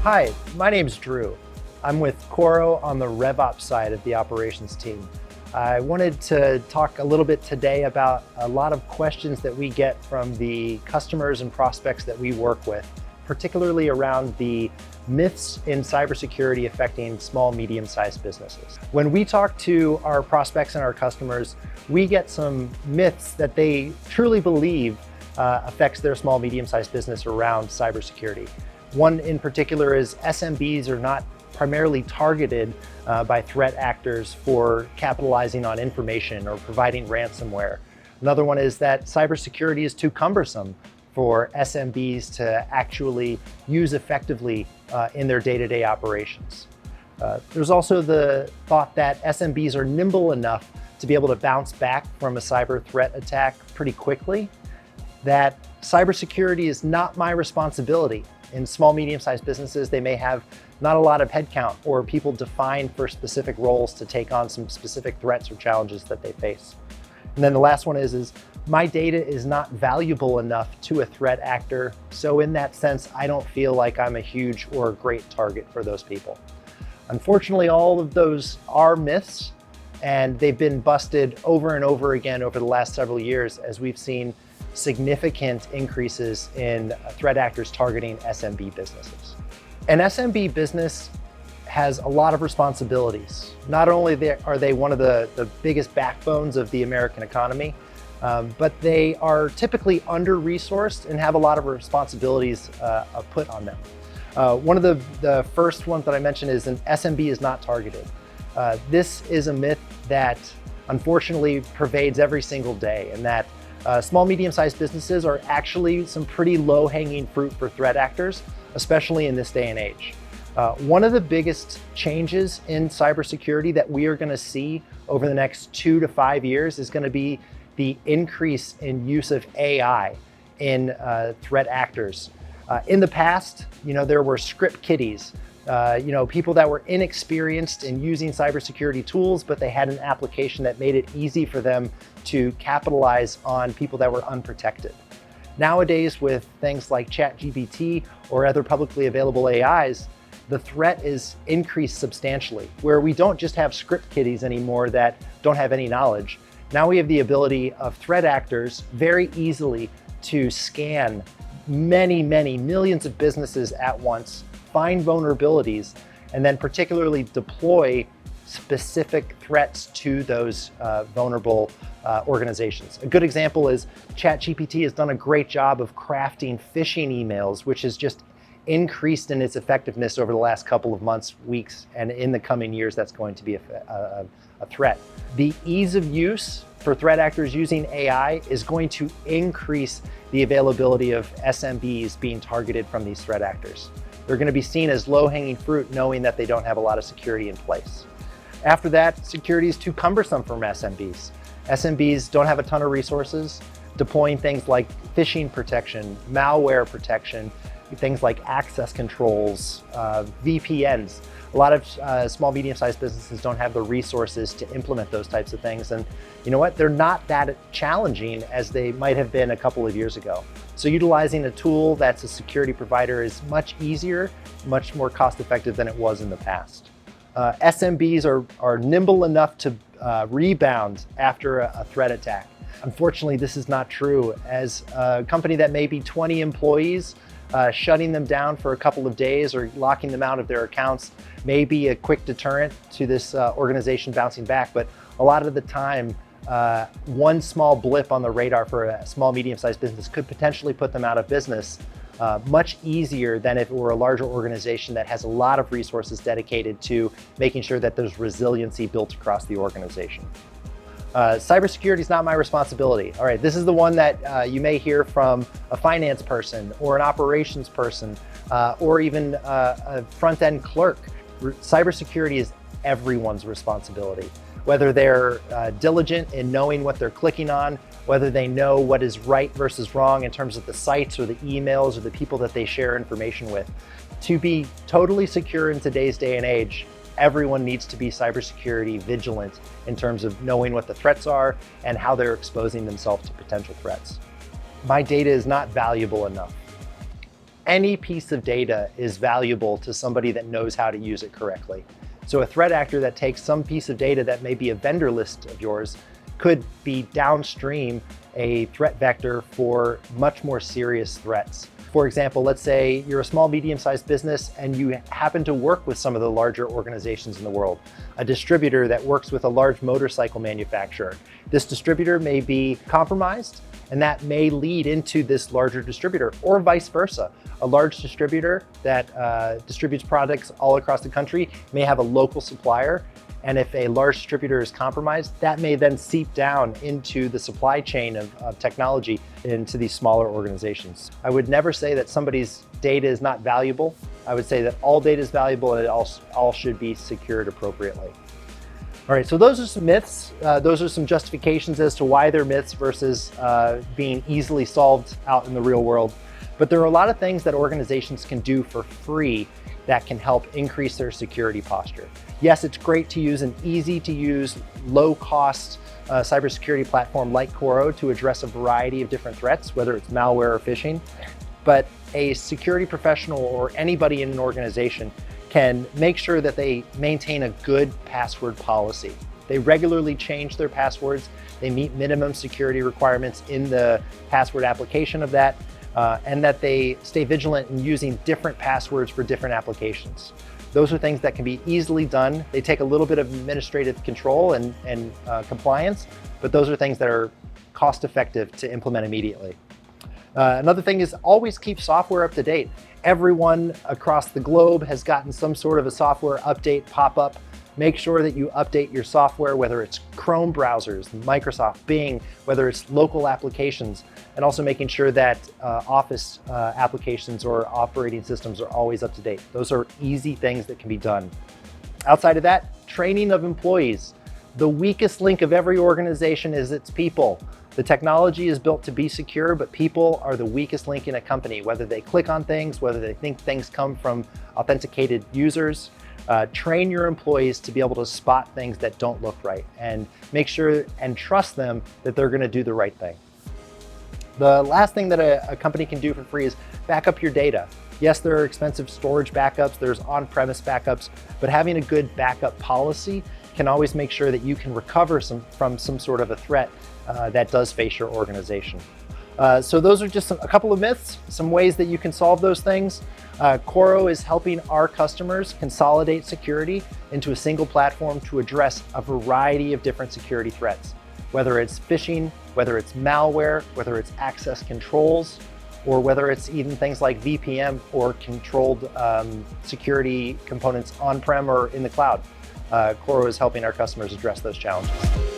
Hi, my name's Drew. I'm with Coro on the RevOps side of the operations team. I wanted to talk a little bit today about a lot of questions that we get from the customers and prospects that we work with, particularly around the myths in cybersecurity affecting small, medium-sized businesses. When we talk to our prospects and our customers, we get some myths that they truly believe affects their small, medium-sized business around cybersecurity. One in particular is SMBs are not primarily targeted by threat actors for capitalizing on information or providing ransomware. Another one is that cybersecurity is too cumbersome for SMBs to actually use effectively in their day-to-day operations. There's also the thought that SMBs are nimble enough to be able to bounce back from a cyber threat attack pretty quickly, that cybersecurity is not my responsibility. In small, medium-sized businesses, they may have not a lot of headcount or people defined for specific roles to take on some specific threats or challenges that they face. And then the last one is my data is not valuable enough to a threat actor. So in that sense, I don't feel like I'm a huge or a great target for those people. Unfortunately, all of those are myths, and they've been busted over and over again over the last several years as we've seen significant increases in threat actors targeting SMB businesses. An SMB business has a lot of responsibilities. Not only are they one of the biggest backbones of the American economy, but they are typically under-resourced and have a lot of responsibilities put on them. One of the first ones that I mentioned is an SMB is not targeted. This is a myth that unfortunately pervades every single day, and that small, medium-sized businesses are actually some pretty low-hanging fruit for threat actors, especially in this day and age. One of the biggest changes in cybersecurity that we are going to see over the next 2 to 5 years is going to be the increase in use of AI in threat actors. In the past, there were script kiddies, people that were inexperienced in using cybersecurity tools, but they had an application that made it easy for them to capitalize on people that were unprotected. Nowadays, with things like ChatGPT or other publicly available AIs, the threat is increased substantially, where we don't just have script kiddies anymore that don't have any knowledge. Now we have the ability of threat actors very easily to scan many millions of businesses at once, find vulnerabilities, and then particularly deploy specific threats to those vulnerable organizations. A good example is ChatGPT has done a great job of crafting phishing emails, which has just increased in its effectiveness over the last couple of months, weeks, and in the coming years, that's going to be a threat. The ease of use for threat actors using AI is going to increase the availability of SMBs being targeted from these threat actors. They're going to be seen as low-hanging fruit, knowing that they don't have a lot of security in place. After that, security is too cumbersome for SMBs. SMBs don't have a ton of resources. Deploying things like phishing protection, malware protection, things like access controls, VPNs. A lot of small, medium-sized businesses don't have the resources to implement those types of things. And you know what? They're not that challenging as they might have been a couple of years ago. So utilizing a tool that's a security provider is much easier, much more cost-effective than it was in the past. SMBs are nimble enough to rebound after a threat attack. Unfortunately, this is not true. As a company that may be 20 employees, shutting them down for a couple of days or locking them out of their accounts may be a quick deterrent to this organization bouncing back, but a lot of the time, one small blip on the radar for a small, medium-sized business could potentially put them out of business much easier than if it were a larger organization that has a lot of resources dedicated to making sure that there's resiliency built across the organization. Cybersecurity is not my responsibility. All right, this is the one that you may hear from a finance person or an operations person or even a front-end clerk. Cybersecurity is everyone's responsibility. Whether they're diligent in knowing what they're clicking on, whether they know what is right versus wrong in terms of the sites or the emails or the people that they share information with. To be totally secure in today's day and age, everyone needs to be cybersecurity vigilant in terms of knowing what the threats are and how they're exposing themselves to potential threats. My data is not valuable enough. Any piece of data is valuable to somebody that knows how to use it correctly. So a threat actor that takes some piece of data that may be a vendor list of yours could be downstream a threat vector for much more serious threats. For example, let's say you're a small, medium-sized business and you happen to work with some of the larger organizations in the world. A distributor that works with a large motorcycle manufacturer. This distributor may be compromised, and that may lead into this larger distributor, or vice versa. A large distributor that distributes products all across the country may have a local supplier, and if a large distributor is compromised, that may then seep down into the supply chain of technology into these smaller organizations. I would never say that somebody's data is not valuable. I would say that all data is valuable and it all should be secured appropriately. All right, so those are some myths. Those are some justifications as to why they're myths versus being easily solved out in the real world. But there are a lot of things that organizations can do for free that can help increase their security posture. Yes, it's great to use an easy to use, low cost cybersecurity platform like Coro to address a variety of different threats, whether it's malware or phishing. But a security professional or anybody in an organization can make sure that they maintain a good password policy. They regularly change their passwords. They meet minimum security requirements in the password application of that, and that they stay vigilant in using different passwords for different applications. Those are things that can be easily done. They take a little bit of administrative control and compliance, but those are things that are cost effective to implement immediately. Another thing is always keep software up to date. Everyone across the globe has gotten some sort of a software update pop-up. Make sure that you update your software, whether it's Chrome browsers, Microsoft, Bing, whether it's local applications, and also making sure that Office applications or operating systems are always up to date. Those are easy things that can be done. Outside of that, training of employees. The weakest link of every organization is its people. The technology is built to be secure, but people are the weakest link in a company, whether they click on things, whether they think things come from authenticated users. Train your employees to be able to spot things that don't look right and make sure and trust them that they're going to do the right thing. The last thing that a company can do for free is back up your data. Yes, there are expensive storage backups, there's on-premise backups, but having a good backup policy can always make sure that you can recover from some sort of a threat that does face your organization. So those are just a couple of myths, some ways that you can solve those things. Coro is helping our customers consolidate security into a single platform to address a variety of different security threats, whether it's phishing, whether it's malware, whether it's access controls, or whether it's even things like VPN or controlled security components on-prem or in the cloud. Coro is helping our customers address those challenges.